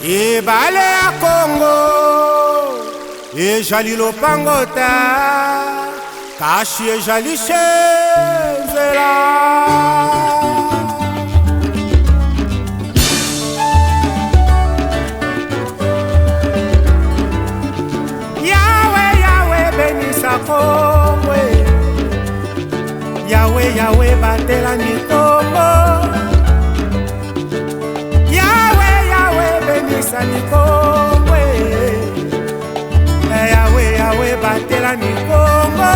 ebale ya Congo ejali lopangota kashi ejali shenzela Yawe benisa Congo Yawe batela ni Congo Yawe benisa ni Congo Yawe batela ni Congo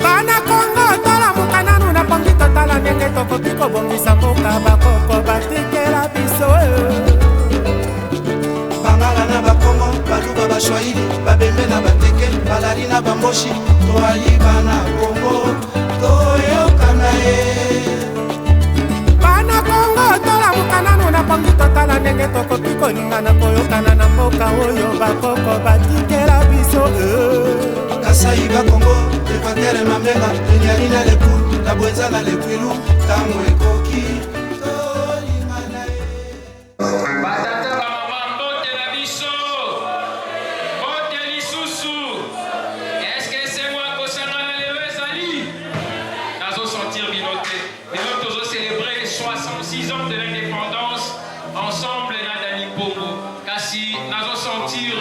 Bana Congo tala mukananu na pongi totala ndenge tokoki kobongisa mboka bakoko batikela biso Bangala na bakongo baluba bashwahili babembe na bateke balali na bamboshi toaliba na Congo toyokana ye Bana Congo tola mukananu na pongi totala ndenge tokoki kolingana koyokana na mboka oyo bakoko batikela biso Kasai bakongo Equateur mamenga Enyali na lepu la bwenza na lepwilu tango ekoki tolingana ye Ensemble, Nadani Pogo, Kassi, Nazo sentir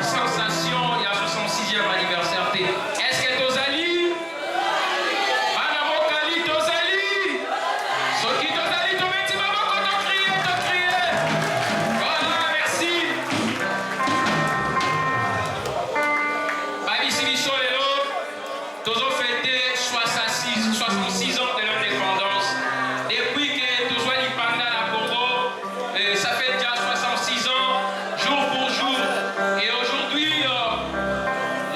sensation, il y a 66e anniversaire. Est-ce que Tozali? Madame Okali, Tozali? Soki Tozali, Tometi, maman, quand on crie. Voilà, merci. Babi Silicho Lelo, Tozo fêté 66 ans de l'indépendance. Depuis que Tozali Panda la Congo, ça fait déjà 66 ans, jour pour jour. Et aujourd'hui,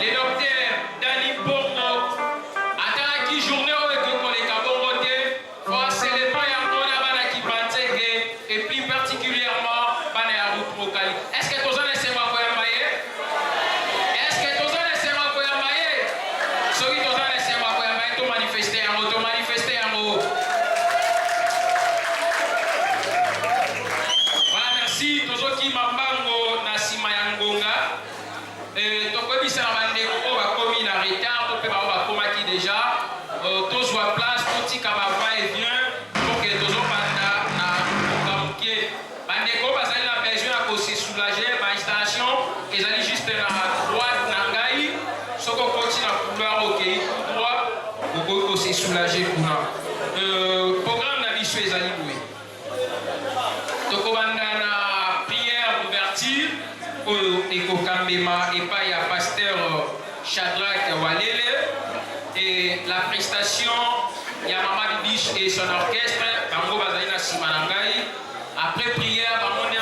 les docteurs Dani Borno, Ataraki journée où les Kaboroté, c'est les Payamona Banaki Bantege, et plus particulièrement Banayaru Prokali. Est-ce que Tozan est Sema Koyambaye? Est-ce que Tozan est Sema Koyambaye? Celui Tozan est Sema Koyambaye, tout manifester en haut, Si tozoki mambango na sima ya ngonga tokoyebisa na bandeko oyo bakomi na retard to mpe bao bakomaki déjà tozwa place totika bava et vient pour que tozobanda na ngonga moke bandeko bazali na besoin ya kose soulager bainstallation ezali juste na droite na ngai soki okoti na couloir okei droit okoki kose soulager kuna programme na biso ezali boye tokobanda na Ekokambema et pas ya pasteur Shadrach Walele et la prestation ya Mama Bibiche et son orchestre bango bazali na sima na ngai après prière bango nde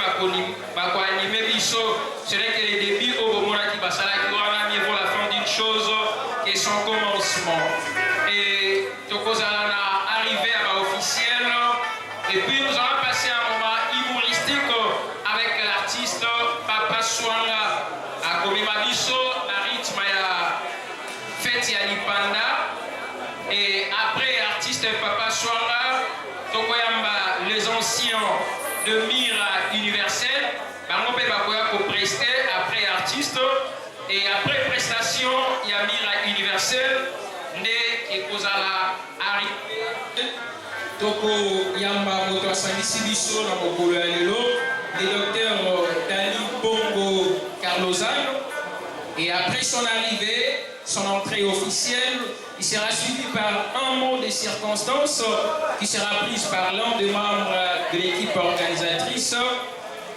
bako animer biso ce n'est que le début au bomona qui basalaki wana mieux vaut la fin d'une chose que son commencement et tokozala na arrivée à ba officiel et puis nous allons passer un moment humoristique avec l'artiste Papa Swanga à Komimabiso, la rythme ya fête ya Lipanda. Et après artiste Papa Swanga, Tokoyamba, les anciens de Mira Universel, Bangope Bakoya ko prester après artiste. Et après prestation, il y a Mira Universel, Nde Ekozala Ari. Toko Yamba Moto Asangisi Biso na Mokolo ya Lelo. Le docteur Dani Bongo Carlozano. Et après son arrivée, son entrée officielle, il sera suivi par un mot de circonstance qui sera pris par l'un des membres de l'équipe organisatrice.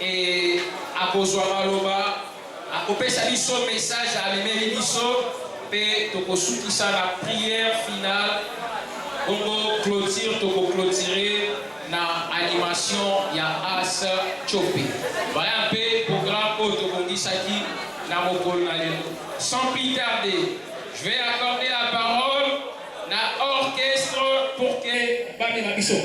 Et à Kozwara Loba, à Kopesa Biso, message à Memeli Biso, et Tokosukisa la prière finale. Bongo clôture, Toko clôturer na animation ya As Chopi. Voilà un peu programme auto Saki na mokolo na lelo. Sans plus tarder, je vais accorder la parole na orchestre pour que Bamena Biso.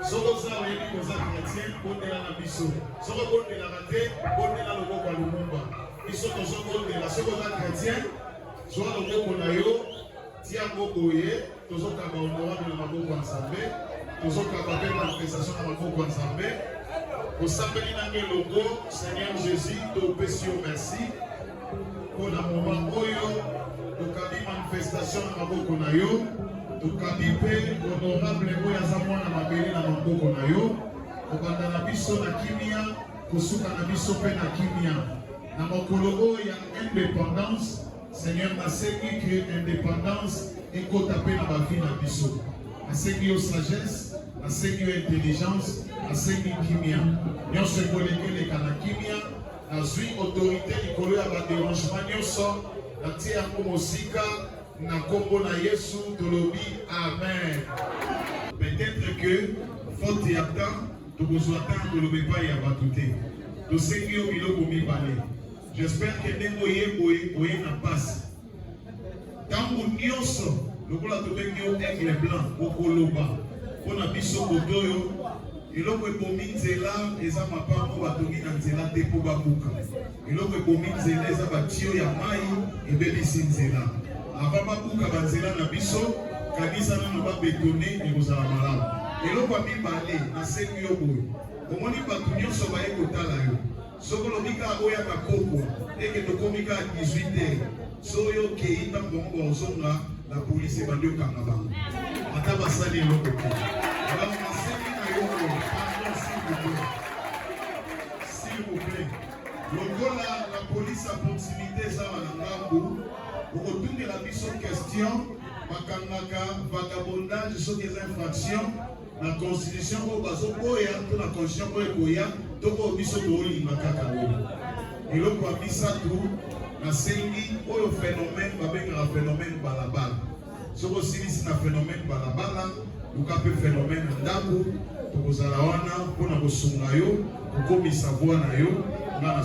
Soko za webi koza chrétien, bondela na biso. Soko bondela raté, bondela loboko ya lumumba. Biso tozo bondela, soko za chrétien, soit loboko na yo, tia boboye, tozo kaba honorable na maboko ya Nzambe, tozo kaba pe manifestation na maboko ya Nzambe. Au samedi nange logo, Seigneur Jésus, te pèsio merci. Pour le moment oyo, tokabi manifestation na maboko na yo. Tokabi pe honorable oyo aza mwana mabele na maboko na yo. Okanda na biso na kimia, kosuka na biso pe na kimia. Na mokolo oyo ya indépendance, Seigneur nasengi que indépendance ekota pe na bavi na biso. Nasengi yo sagesse, nasengi yo intelligence, nasengi kimia. Nyonso ekolekele kana kimia, nazwi autorité likolo ya badérangement nyonso, natie yango mosika. Na kombo na Yesu tolobi amen. Peut-être que faute ya temps tokozwa temps tolobe pa ya batute. Tosengi yo biloko mibale. J'espère que ndenge oye na passe. Tango nyonso lokola tobengi yo aigle blanc okoloba mpona biso kotoyo eloko ebomi nzela eza mapango batongi na nzela te mpo babuka. Eloko ebomi nzela eza batio ya mai ebebisi nzela. Avant babuka banzela na biso kanisa nano babetone ekozala malamu. Eloko ya mibale nasengi yo boye omoni bato nyonso baye kotala yo soko lobika oya bakokwa eke tokomi ka 18h so yo kei ntango bango baozonga la polisi ebandi okanga bango ata basali eloko te. Alors nasengi na yo boye pardon s'il vous plaît lokola la police à proximité ezala na ngambu okotungela biso question bakangaka vagabondage soki eza infraction na constitution oyo bazoboya to na constitution oyo ekoya toko biso toolinga kaka oyo. Eloko ya misatu nasengi oyo phénomène babengaka phénomène balabala. Soki osilisi na phénomène balabala luka mpe phénomène ndako tokozala wana mpona kosunga yo kokomisa voix na yo. Merci.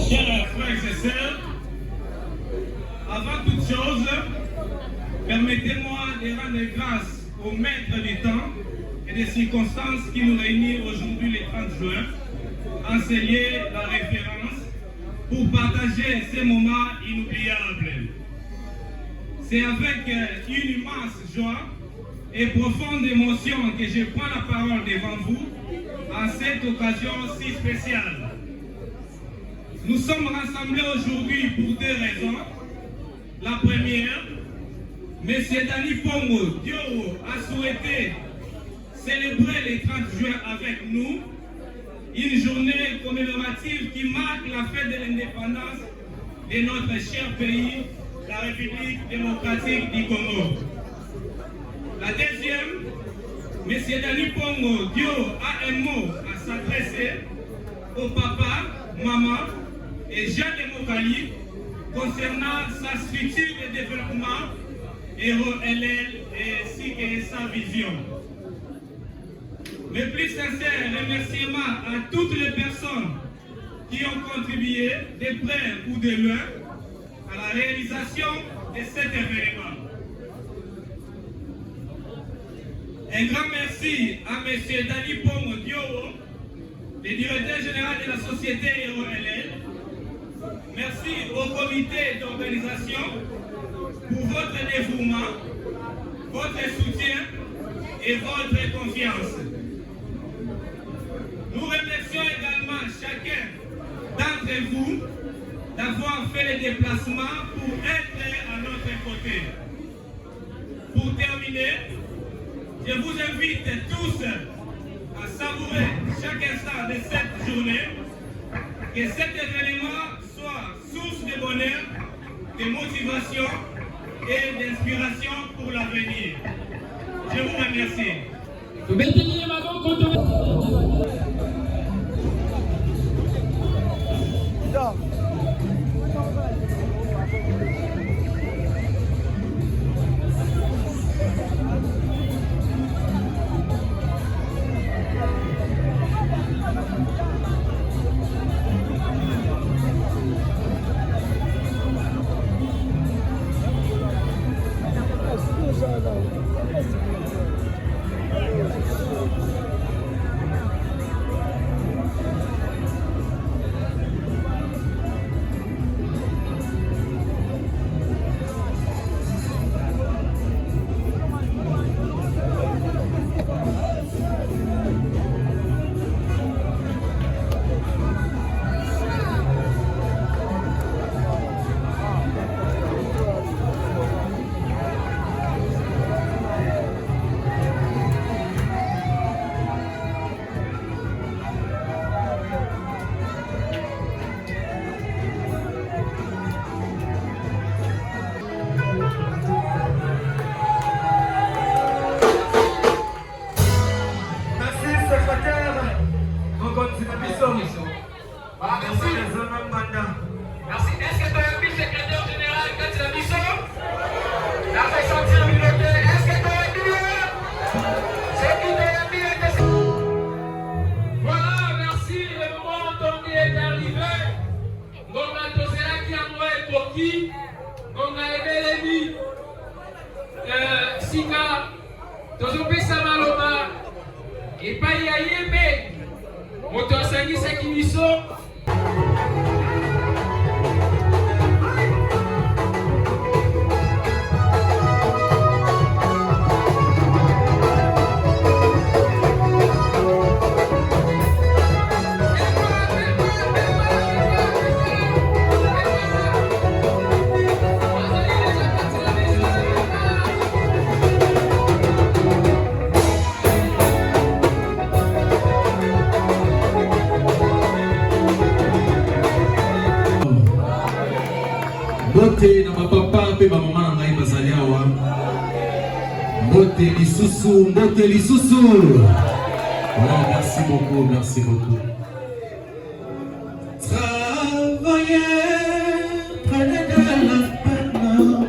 Chers frères et sœurs, avant toute chose, permettez-moi de rendre grâce au maître du temps et des circonstances qui nous réunissent aujourd'hui le 30 juin, en sceller la référence pour partager ces moments inoubliables. C'est avec une immense joie et profonde émotion que je prends la parole devant vous en cette occasion si spéciale. Nous sommes rassemblés aujourd'hui pour deux raisons. La première, M. Dani Pongo Dioro a souhaité célébrer le 30 juin avec nous une journée commémorative qui marque la fête de l'indépendance de notre cher pays, la République démocratique du Congo. La deuxième, M. Dani Pongo Dio a un mot à s'adresser au papa, maman et Jean Demokali concernant sa structure de développement ROLL ainsi que sa vision. Mes plus sincères remerciements à toutes les personnes qui ont contribué de près ou de loin à la réalisation de cet événement. Un grand merci à M. Dani Pongo Dioro, le directeur général de la société ROLL. Merci au comité d'organisation pour votre dévouement, votre soutien et votre confiance. Nous remercions également chacun d'entre vous d'avoir fait le déplacement pour être à notre côté. Pour terminer, je vous invite tous à savourer chaque instant de cette journée, que cet événement soit source de bonheur, de motivation et d'inspiration pour l'avenir. Je vous remercie. tozopesa maloba epai ya yembe moto asangisaki biso Mbote na papa pe ba mama na ngai bazali awa. Mbote lisusu, mbote lisusu. Voilà, merci beaucoup, merci beaucoup. Travailler, prenez de la peine.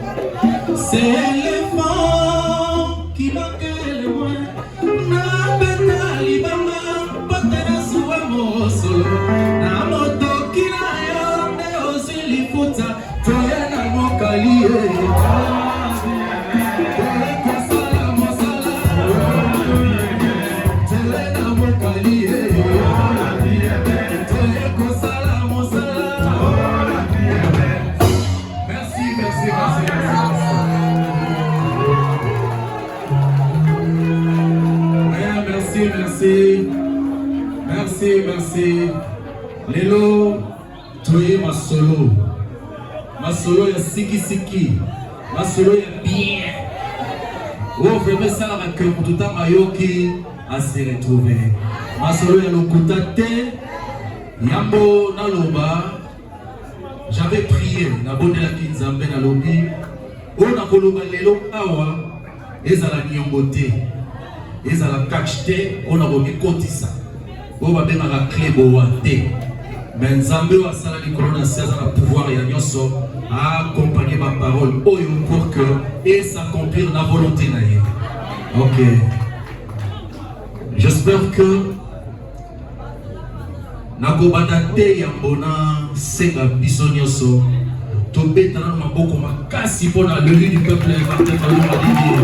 C'est l'effort qui manque le moins. Na beta libama, mbote na suwa mo solo. Na moto kina yo ne osilifuta. Toyena mokaliye Toyena mosala Toyena mokaliye Toyena mosala Merci, merci, merci, merci. Merci, merci. Merci. Lelo, toye ma solo. Ma solo ya siki, ma solo ya bien. Oh, vraiment ça la que pour tout un ayoki à se retrouver. Ma solo ya lokutate, yambo na loba. J'avais prié, na bonne la kinzambe na lobi. Oh na koloba lelo awa, ezala nyongote, ezala kachete, on a bomi kotisa. Oh ba benga la clé boate. Mais Nzambe wa sala di corona seza na pouvoir ya nyonso a accompagner ma parole oyo pour que et s'accomplir la volonté na ye. OK. J'espère que nakobanda te ya mbona senga biso nyonso tobeta na maboko makasi pona le lit du peuple Martin Fayulu Madidier.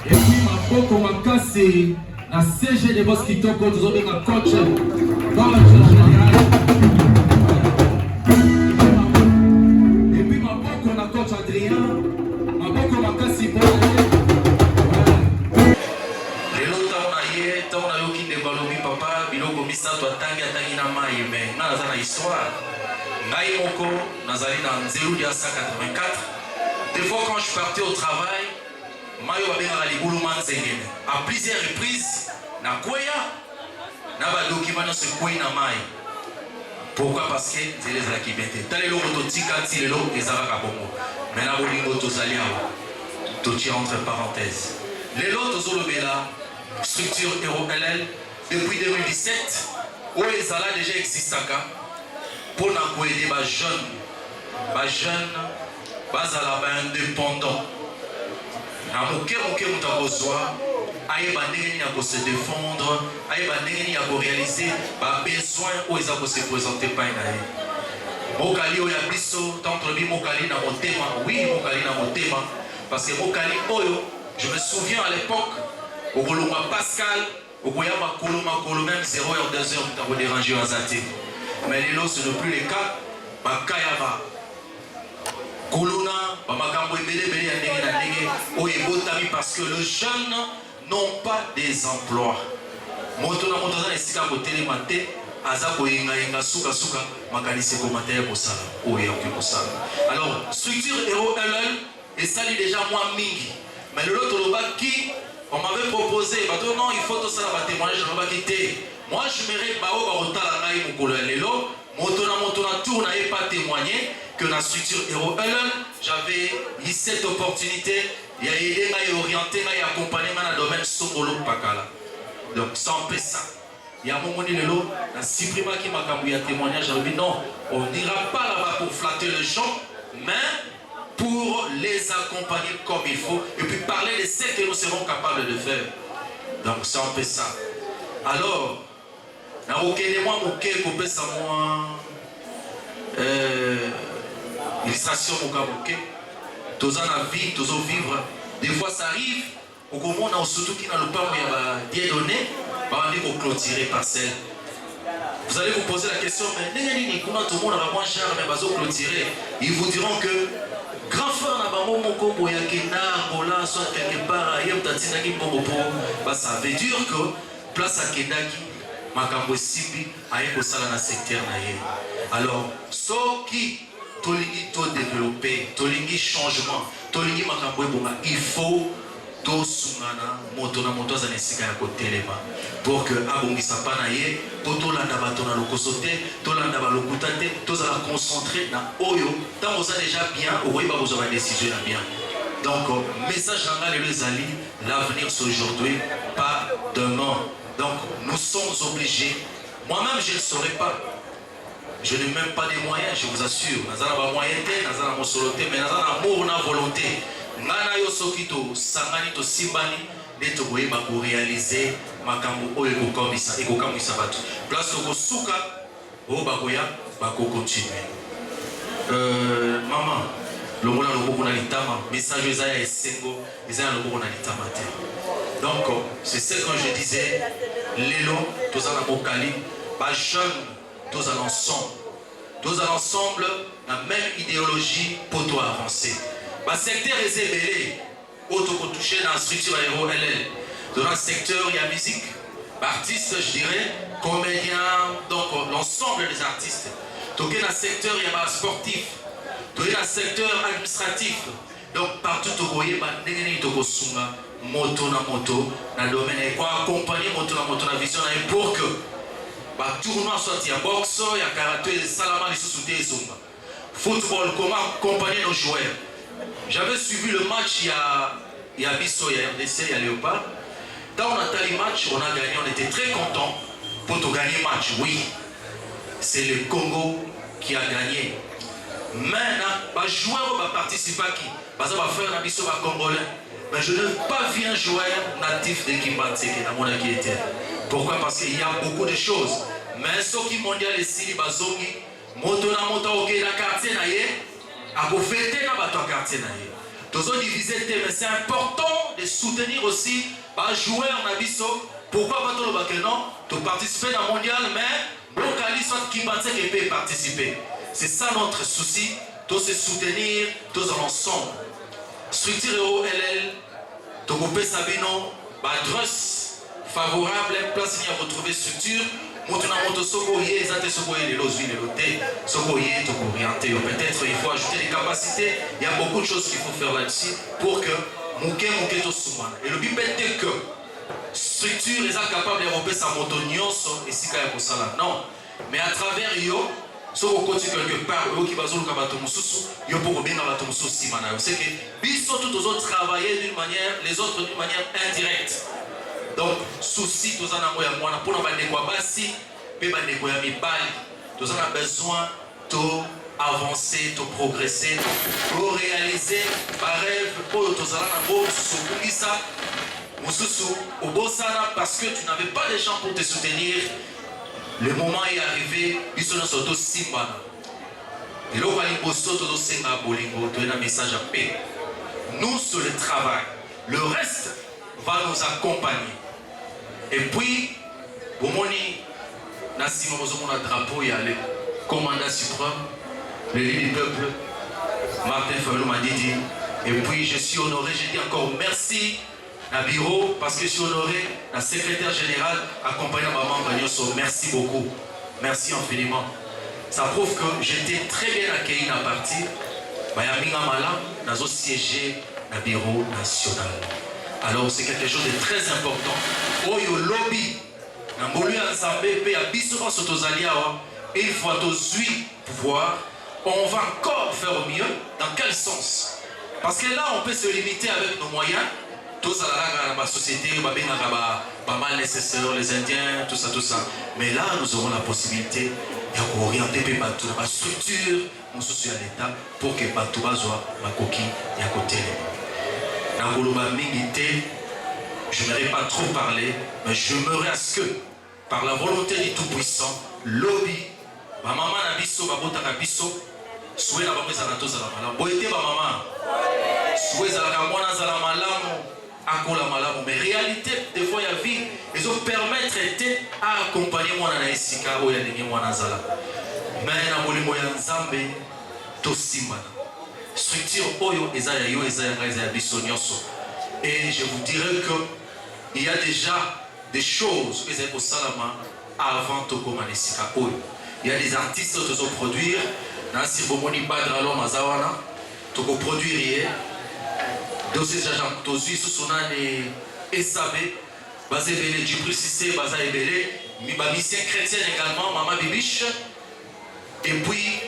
Et puis maboko makasi la CG de Boss Kitoko, nous avons un coach général. Et puis ma banque, on a coach Adrien. Ma banque, on a cassé pour les autres, on a eu, on a eu qui ne balobi papa, biloko misato atangi atangi na mai, mais na za na histoire. Ngai moko, nazali na nzelu dia 184. Des fois quand je partais au travail, mayo babengaka libulu manzengene à plusieurs reprises na koya na ba document no se koyi na mai. Pourquoi? Parce que nzela ezalaki bien te talelo totika ti lelo ezalaka bongo mais na bolingo tozali awa totira entre parenthèses lelo tozolobela structure EuroLL depuis 2017 oyo ezala déjà existaka mpona koyede bajeune bazala baindépendant na moke moto akozwa ayeba ndenge nini ya se défendre ayeba ndenge nini ya réaliser babesoin oyo eza kose présente epai na ye mokali oyo ya biso tant lobi mokali na motema oui mokali na motema parce que mokali oyo je me souviens à l'époque okolongwa Pascal okoyamba koloma même 0h 2h mutango déranger aza te mais lelo ce n'est plus le cas bakaya ba Kolona, bamakambo ebele ya ndenge na ndenge oyo ebotami parce que les jeunes n'ont pas des emplois. Moto na moto za esika kotelema te aza koyenga suka makanisi komata ya kosala oyo ya kosala. Alors structure EuroLL esali déjà moi mingi mais le lot lobaki on m'avait proposé bato non il faut tout ça la témoignage lobaki te moi je m'irais bao ba otala ngai mokolo ya lelo moto na tour na pas témoigner que la structure EuroLL, j'avais eu cette opportunité, il y a aidé à orienter, à accompagner dans le domaine Songolo Pakala. Donc sans ça, il y a un moment donné, la supprima qui m'a cambié un témoignage, j'ai dit non, on n'ira pas là-bas pour flatter les gens, mais pour les accompagner comme il faut, et puis parler de ce que nous serons capables de faire. Donc sans ça. Alors, na okene moi moke ko pesa moi illustration moka moke tous en la vie, tous au vivre. Des fois ça arrive, au moment où surtout qui n'a le pas, il y a des données, on dit qu'on clôturer parcelle. Vous allez vous poser la question, mais comment tout le monde a moins cher, mais va clôturer. Ils vous diront que grand frère n'a pas mon combo, il y a Kena, soit quelque part, il y a Tatina qui pombo, ça veut dire que place à Kedaki, Makambo Sibi, a un sala dans le secteur. Alors, ceux qui tolingi to développer, tolingi changement, tolingi Makambo Bonga, il faut to sungana moto na moto za nesika ya kotelema pour que abongisa panaye pour to landa bato na lokosote to landa ba lokutate to za concentrer na oyo tant vous avez déjà bien au ba vous aurez décision bien. Donc message ranga les ali, l'avenir c'est aujourd'hui pas demain. Donc nous sommes obligés, moi-même je ne saurais pas, je n'ai même pas des moyens, je vous assure. Nazana ba moyen te, nazana mo solote, mais nazana amour na volonté. Nana yo soki to sangani to simbani neto boyeba ko réaliser makambo oyo ekokamisa ekokamisa bato. Place to kosuka o bakoya bako continuer. Maman, longola loboko na litama, message ezaya esengo, ezaya loboko na litama te. Donc c'est ce que je disais, l'élo tous en abokali, ba jeune tous en ensemble. Tous ensemble la même idéologie pour toi avancer. Le secteur est ébélé, auto touché dans la structure aéro-LL. Dans le secteur, il y a musique, artistes, je dirais, comédiens, donc l'ensemble des artistes. Dans le secteur, il y a sportif. Dans le secteur administratif. Donc partout, tu vois, il y a moto na moto, dans le domaine, quoi accompagner moto na vision pour que le tournoi soit il y a boxe, il y a karaté, salama, les sous-soutés et zumba. Football, comment accompagner nos joueurs. J'avais suivi le match il y a Bisso, il y a RDC, il y a Léopard. Quand on a tali match, on a gagné, on était très contents pour gagner le match. Oui, c'est le Congo qui a gagné. Maintenant, les joueurs vont participer à qui? Parce qu'on va faire un Bisso congolais. Mais je ne veux pas vu un joueur natif de Kimbanse qui est dans mon inquiétude. Pourquoi? Parce qu'il y a beaucoup de choses. Mais ce qui mondial est si bazongi, moto na moto ok na quartier na ye. À vous fêter dans votre quartier. Tous les divisés, mais c'est important de soutenir aussi les joueurs Nabiso. Pourquoi pas tout le bac non? De participer dans le mondial, mais Bokali soit qui pense qu'il peut participer. C'est ça notre souci, tous se soutenir, tous ensemble. Structure OLL, Togopé Sabino, adresse favorable, place à retrouver structure. Peut-être il faut ajouter des capacités. Il y a beaucoup de choses qu'il faut faire là-dessus pour que Mouké to Soumana. Et le but est que structure est capable de développer sa motonioso et si non. Mais à travers yo, si on continue quelque part, qui va sur le cabato mususu, yo pour bien cabato mususu simana. C'est que biso tous les autres travailler d'une manière, les autres d'une manière indirecte. Donc, souci, tous en amour et moi, pour nous faire des quoi bassi, puis des quoi mibali, tous en a besoin d'avancer, de progresser, pour réaliser un rêve, pour tous en amour, sous ça, au Bossana, parce que tu n'avais pas de gens pour te soutenir. Le moment est arrivé, ils sont surtout Simba. Et là, on va aller au Soto de Senga Bolingo, donner un message à paix. Nous, sur le travail, le reste va nous accompagner. Et puis, au moni, Nassimo Mozomona drapeau, il y a le commandant suprême, le leader du peuple, Martin Fabio m'a dit. Et puis, je suis honoré, je dis encore merci à bureau, parce que je suis honoré, la secrétaire générale, accompagnée par maman Bagnoso. Merci beaucoup. Merci infiniment. Ça prouve que j'étais très bien accueilli dans la partie. Bayamina Mala, nous avons siégé dans le bureau national. Alors c'est quelque chose de très important. Oyo lobby, il faut pouvoir. On va encore faire mieux. Dans quel sens? Parce que là, on peut se limiter avec nos moyens. Tous à la société, pas mal nécessaire, les Indiens, tout ça. Mais là, nous aurons la possibilité d'orienter la structure, mon social l'État, pour que Batouba soit ma coquille et à côté. Je n'aurais pas trop parlé, mais j'aimerais à ce que, par la volonté du Tout-Puissant, lobby, ma maman n'a biso, ma bota n'a biso, souhait la maman à la maman. akola malamu mais réalité des fois ya vie ils ont permettre à accompagner moi na esika oyo ya ndenge mwana azala mais na molimo ya nzambe tosimana structure oyo eza ya yo eza ya biso nyonso et je vous dirais que il y a déjà des choses que c'est au salama avant tokoma na esika oyo il y a des artistes qui se produire dans Sirbomoni Badra l'homme azawana toko produire dossier Jean Tozu Sousonane SAB basé belé du précisé basé belé mi misien chrétien également Maman Bibiche et puis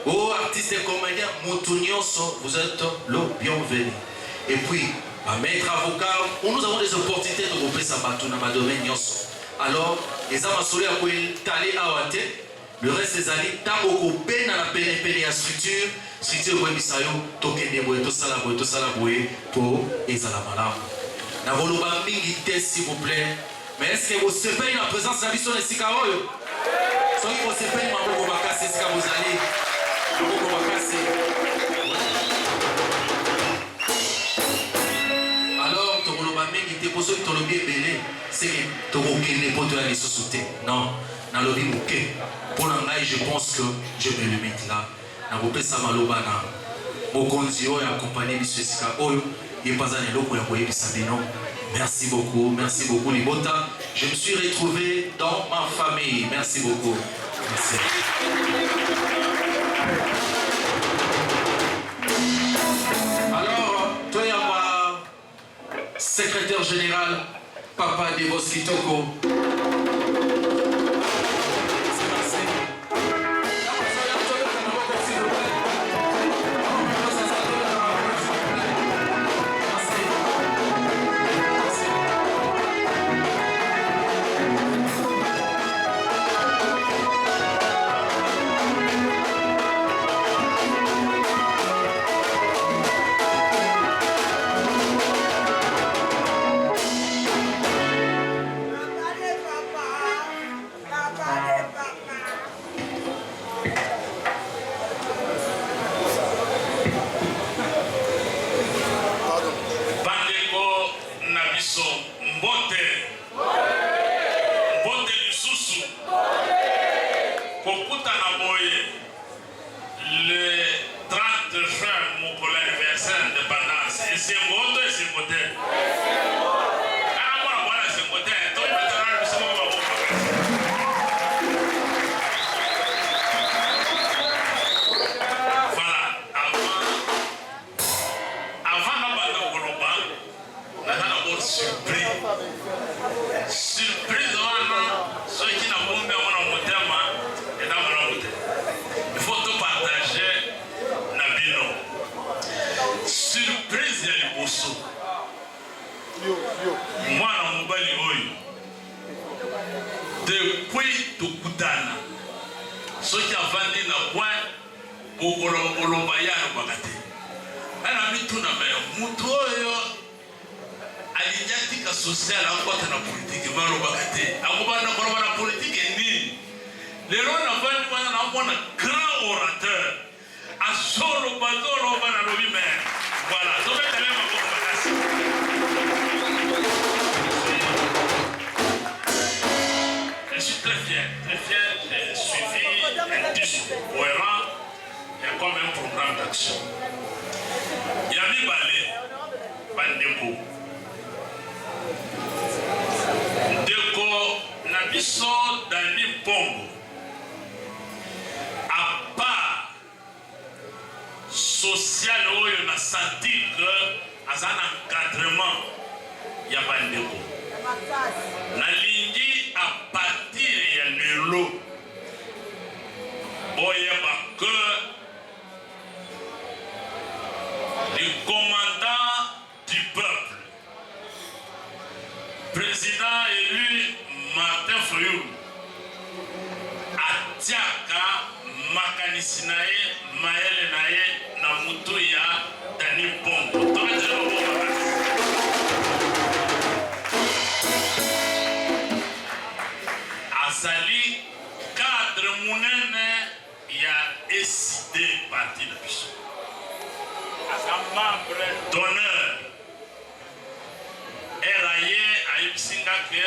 aux artistes et comédiens Moutounioso vous êtes le bienvenu et puis maître avocat nous avons des opportunités de grouper sa batuna ma domaine nyonso alors les amassolés à quoi taler à Wate le reste des alliés tango ko pena na pene ya structure ko bisayo tokende boye to sala boye pour ezala malamu na voloba mingi te s'il vous plaît mais est-ce que vous sepeli la présence de biso na sika oyo soki vous sepeli maboko bakasi sika vous allez maboko bakasi alors to voloba mingi te poso to lobi belé c'est que to kokende poto ya lisusu te non na lobi moke pour ngai je pense que je me limite là na kopesa maloba na mokonzi oyo accompagner biso esika oyo yepazana eloko ya koyebisa bino merci beaucoup Libota je me suis retrouvé dans ma famille merci beaucoup merci. Alors toi yamba secrétaire général Papa Devos Kitoko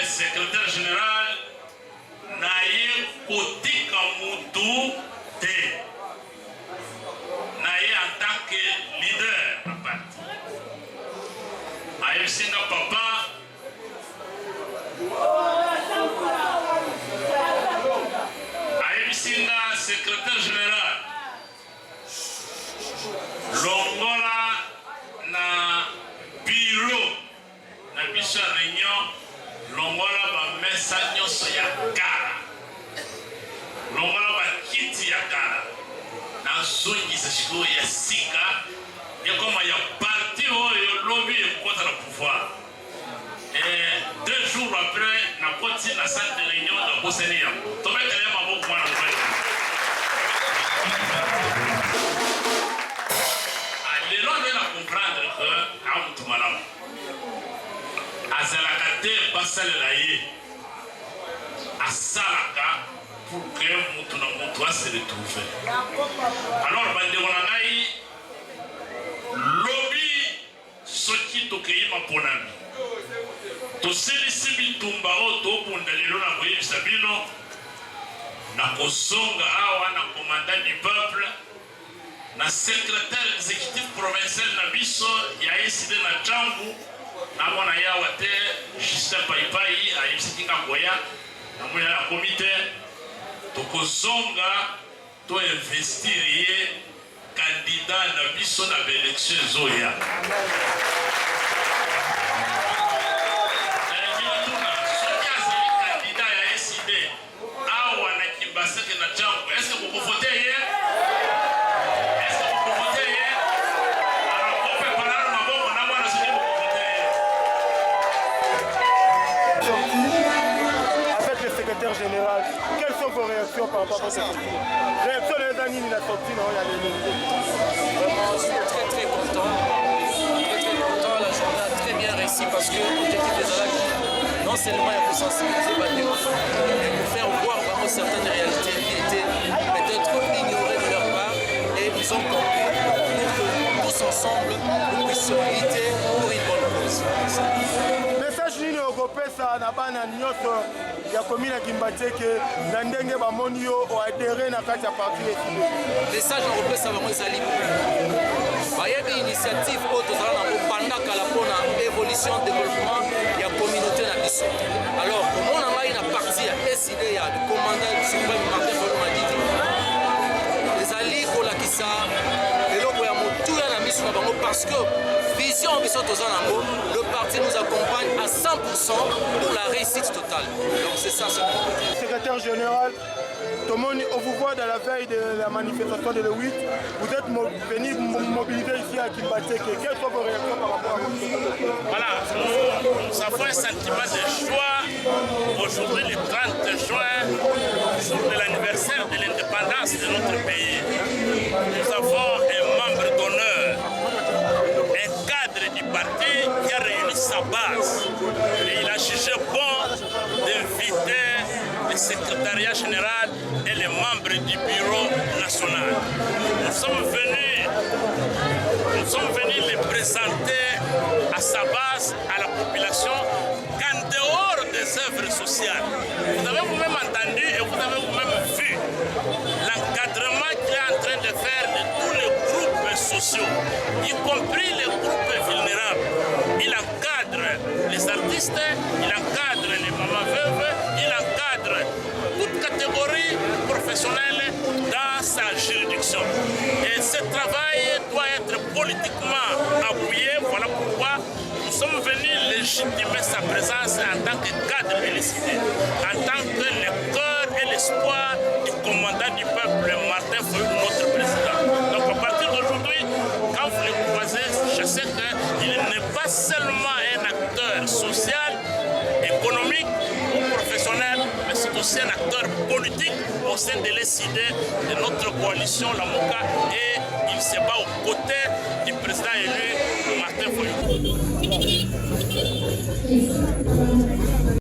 secrétaire général naye kotika mutu te naye en tant que leader na parti ayebisinga papa ayebisinga secrétaire général longola na bureau na biso ya réunion longola bamesa nyonso ya kala longola bakiti ya kala nazongisa sikoyo ya sika ekoma ya parti oyo lobi ekota na pouvoir. 2 jours après nakoti na salle de réunion nabosani yango tobetele maboko mwana mobali lelo nde na comprendre que amutu malamu azalaka te basalela ye asalaka pour que mutu na mutu ase retrouve. Alors bandeko na ngai lobi soki tokei maponami tosilisi bitumba oyo tobunda lelo na koyebisa bino na kozonga awa na commandant du peuple na secrétaire exécutif provincial na biso ya eside na Django namona yawa te Justin Paipai ayebisaki nga koya namona ya komite tokozonga to investir ye candidat na biso na baélection ezoya. soki azali candidat ya eside awa na Kimbaseke na Django, est-ce que vous votez ye? Général, quelles sont vos réactions par rapport à cette réaction des Danini la sortie non il y a les Vraiment, je suis très content. La journée a très bien réussi parce que l'objectif des Alak, non seulement il faut sensibiliser, mais pour faire voir vraiment certaines réalités qui étaient peut-être ignorées de leur part et ils ont compris pour que tous ensemble nous puissions lutter pour une bonne cause. Message nini okopesa na bana nyonso ya komina Kimbaseke na ndenge bamoni yo oadere na kati ya parti eside. Message okopesa bango ezali bayebi initiative oyo tozala nango banda kala mpona évolution développement ya communauté na biso. Alors komona ngai na parti ya eside ya commandant suprême Martin Fayulu Madidi ezali kolakisa eloko ya motuya na miso na bango parce que vision biso toza nango le parti nous accompagne à 100% pour la réussite totale. Donc c'est ça. Secrétaire général, Tomoni, on vous voit dans la veille de la manifestation de le 8. Vous êtes venu mobiliser ici à Kimbaseke. Quelles sont vos réactions par rapport à vous? Voilà, nous avons un sentiment de joie. Aujourd'hui, le 30 juin, jour de l'anniversaire de l'indépendance de notre pays, nous avons un membre d'honneur, un cadre du parti qui a réuni sa base. Et il a jugé bon d'inviter le secrétariat général et les membres du bureau national. Nous sommes venus les présenter à sa base, à la population, qu'en dehors des œuvres sociales. Vous avez vous-même entendu et vous avez vous-même vu l'encadrement qu'il est en train de faire de tous les groupes sociaux, y compris les groupes vulnérables. Il encadre les artistes, il encadre les mamans veuves, il encadre toute catégorie professionnelle dans sa juridiction. Et ce travail doit être politiquement appuyé. Voilà pourquoi nous sommes venus légitimer sa présence en tant que cadre élucidé, en tant que le cœur et l'espoir du commandant du peuple, Martin Fayulu, notre président. Donc à partir d'aujourd'hui, quand vous le croisez, je sais qu'il n'est pas seulement un acteur social, économique ou professionnel, mais c'est aussi un acteur politique au sein de l'ESID, de notre coalition, la MOCA, et il se bat aux côtés du président élu, Martin Fayulu.